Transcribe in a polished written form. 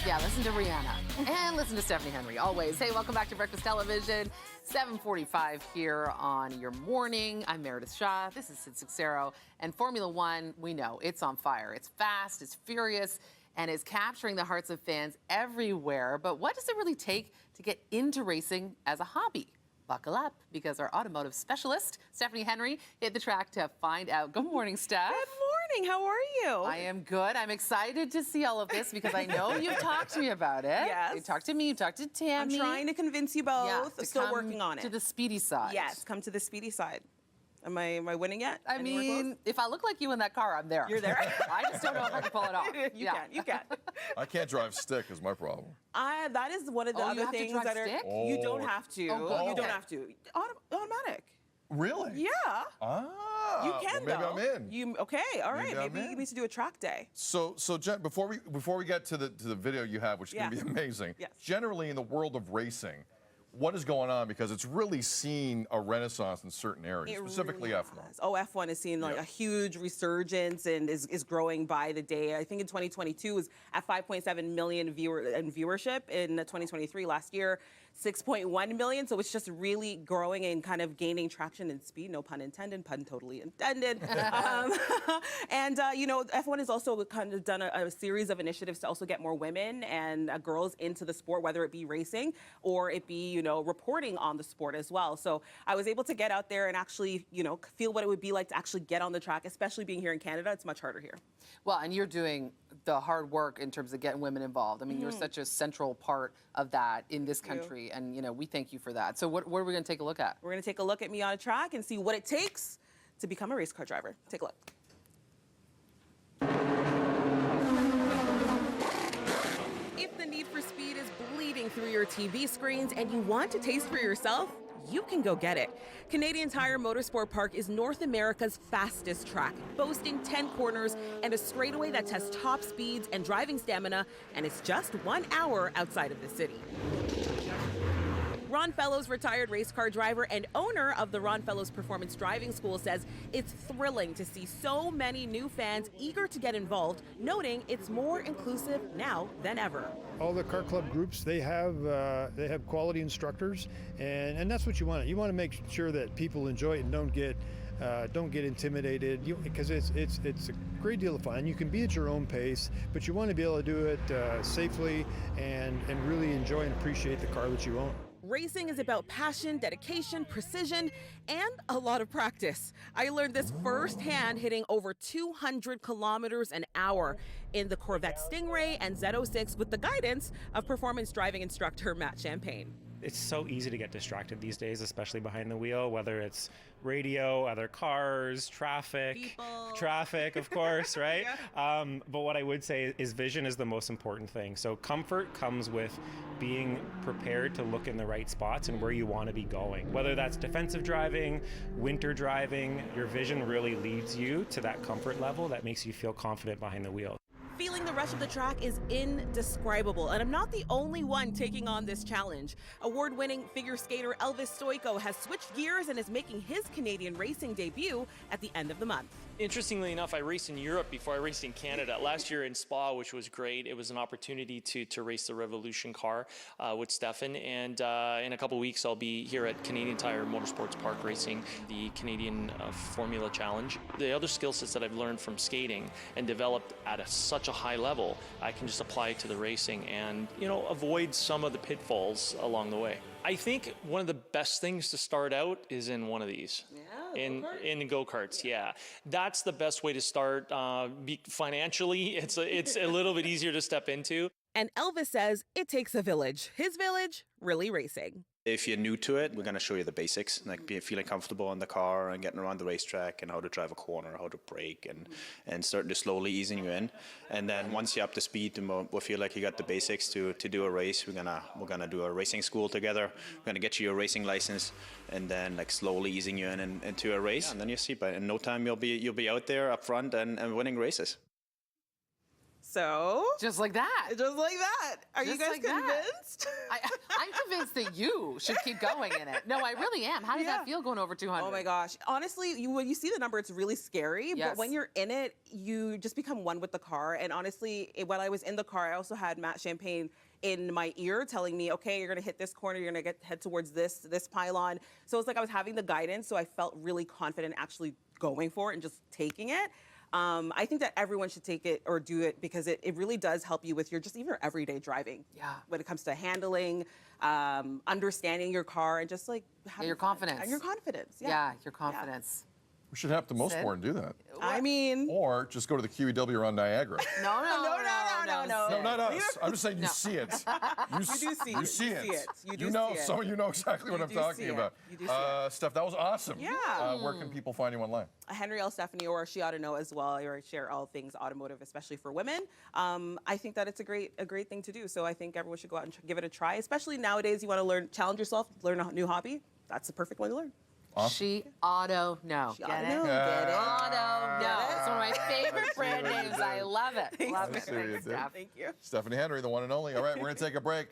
Yeah, listen to Rihanna and listen to Stephanie Henry always. Hey, welcome back to Breakfast Television. 7:45 here on your morning. I'm Meredith Shaw. This is Sid Sixero. And Formula One, we know it's on fire. It's fast, it's furious, and it's capturing the hearts of fans everywhere. But what does it really take to get into racing as a hobby? Buckle up, because our automotive specialist, Stephanie Henry, hit the track to find out. Good morning, Steph. Good morning. How are you? I am good. I'm excited to see all of this because I know you've talked to me about it. Yes. You talked to me, you talked to Tammy. I'm trying to convince you both. Yeah, I'm still working on it. To the speedy side. Yes, come to the speedy side. Am I winning yet? I mean, if I look like you in that car, I'm there. You're there. I just don't know if I can pull it off. You can. I can't drive stick is my problem. That is one of the you other have to things drive that are. stick? You don't have to. Oh, good. You don't Okay. have to. Automatic. Really? Yeah. Ah. You can well, maybe though. I'm in. Okay? All right. Maybe I'm Maybe in. you need to do a track day. So Jen, before we get to the video you have, which is going to be amazing. Yes. Generally, in the world of racing, what is going on? Because it's really seen a renaissance in certain areas, specifically really F1. has. Oh, F1 is seeing like a huge resurgence and is growing by the day. I think in 2022 was at 5.7 million viewership. In 2023, last year, 6.1 million. So it's just really growing and kind of gaining traction and speed. No pun intended. Pun totally intended. F1 has also kind of done a series of initiatives to also get more women and girls into the sport, whether it be racing or it be reporting on the sport as well. So I was able to get out there and actually, feel what it would be like to actually get on the track, especially being here in Canada. It's much harder here. Well, and you're doing the hard work in terms of getting women involved. I mean, you're such a central part of that in this country, and we thank you for that. So what are we going to take a look at? We're going to take a look at me on a track and see what it takes to become a race car driver. Take a look. If the need for speed is bleeding through your TV screens and you want to taste for yourself, you can go get it. Canadian Tire Motorsport Park is North America's fastest track, boasting 10 corners and a straightaway that tests top speeds and driving stamina, and it's just 1 hour outside of the city. Ron Fellows, retired race car driver and owner of the Ron Fellows Performance Driving School, says it's thrilling to see so many new fans eager to get involved, noting it's more inclusive now than ever. All the car club groups, they have quality instructors, and that's what you want. You want to make sure that people enjoy it and don't get intimidated, because it's a great deal of fun. You can be at your own pace, but you want to be able to do it safely and really enjoy and appreciate the car that you own. Racing is about passion, dedication, precision, and a lot of practice. I learned this firsthand hitting over 200 kilometers an hour in the Corvette Stingray and Z06 with the guidance of performance driving instructor Matt Champagne. It's so easy to get distracted these days, especially behind the wheel, whether it's radio, other cars, traffic, of course, right? But what I would say is vision is the most important thing. So comfort comes with being prepared to look in the right spots and where you want to be going. Whether that's defensive driving, winter driving, your vision really leads you to that comfort level that makes you feel confident behind the wheel. Feeling the rush of the track is indescribable, and I'm not the only one taking on this challenge. Award-winning figure skater Elvis Stojko has switched gears and is making his Canadian racing debut at the end of the month. Interestingly enough, I raced in Europe before I raced in Canada. Last year in Spa, which was great. It was an opportunity to race the Revolution car with Stefan. And in a couple of weeks, I'll be here at Canadian Tire Motorsports Park racing the Canadian Formula Challenge. The other skill sets that I've learned from skating and developed at such a high level, I can just apply it to the racing and, avoid some of the pitfalls along the way. I think one of the best things to start out is in one of these. In go-karts, yeah. That's the best way to start. Financially, it's a little bit easier to step into. And Elvis says it takes a village. His village, really racing. If you're new to it, we're going to show you the basics, like feeling comfortable in the car and getting around the racetrack and how to drive a corner, how to brake, and starting to slowly easing you in. And then once you're up to speed and we'll feel like you got the basics to do a race, we're gonna do a racing school together. We're gonna get you your racing license, and then slowly easing you into a race. And then you see, but in no time you'll be out there up front and winning races. So Just like that. just like that. Are you Just guys like that. convinced? I'm convinced that you should keep going in it. No, I really am. How does Yeah. that feel going over 200? Oh my gosh. Honestly, when you see the number, it's really scary. Yes. But when you're in it, you just become one with the car. And honestly, while I was in the car, I also had Matt Champagne in my ear telling me, okay, you're gonna hit this corner, you're gonna head towards this pylon. So it's like I was having the guidance, so I felt really confident actually going for it and just taking it. I think that everyone should take it or do it because it really does help you with your just even your everyday driving. Yeah. When it comes to handling, understanding your car, and just like having your fun. confidence. And your confidence. Yeah, your confidence. We should have to most Sid? more and do that. I mean, Or just go to the QEW around Niagara. No. No, not us. I'm just saying you see it. You do see You it. see You it. see it. You do You know, see it. some of you know exactly what You I'm do talking see it. about. You do see it. Steph, that was awesome. Yeah. Where can people find you online? Henry L. Stephanie, or She Ought to Know as well. I share all things automotive, especially for women. I think that it's a great thing to do. So I think everyone should go out and give it a try. Especially nowadays, you want to challenge yourself, learn a new hobby. That's the perfect one to learn. She Auto Know. She Get ought to it? know. Get it? Auto Know. It's one of my favorite brand names. I love it. Love it. Thanks, Mary. Thanks, Steph. Thank you. Stephanie Henry, the one and only. All right, we're going to take a break.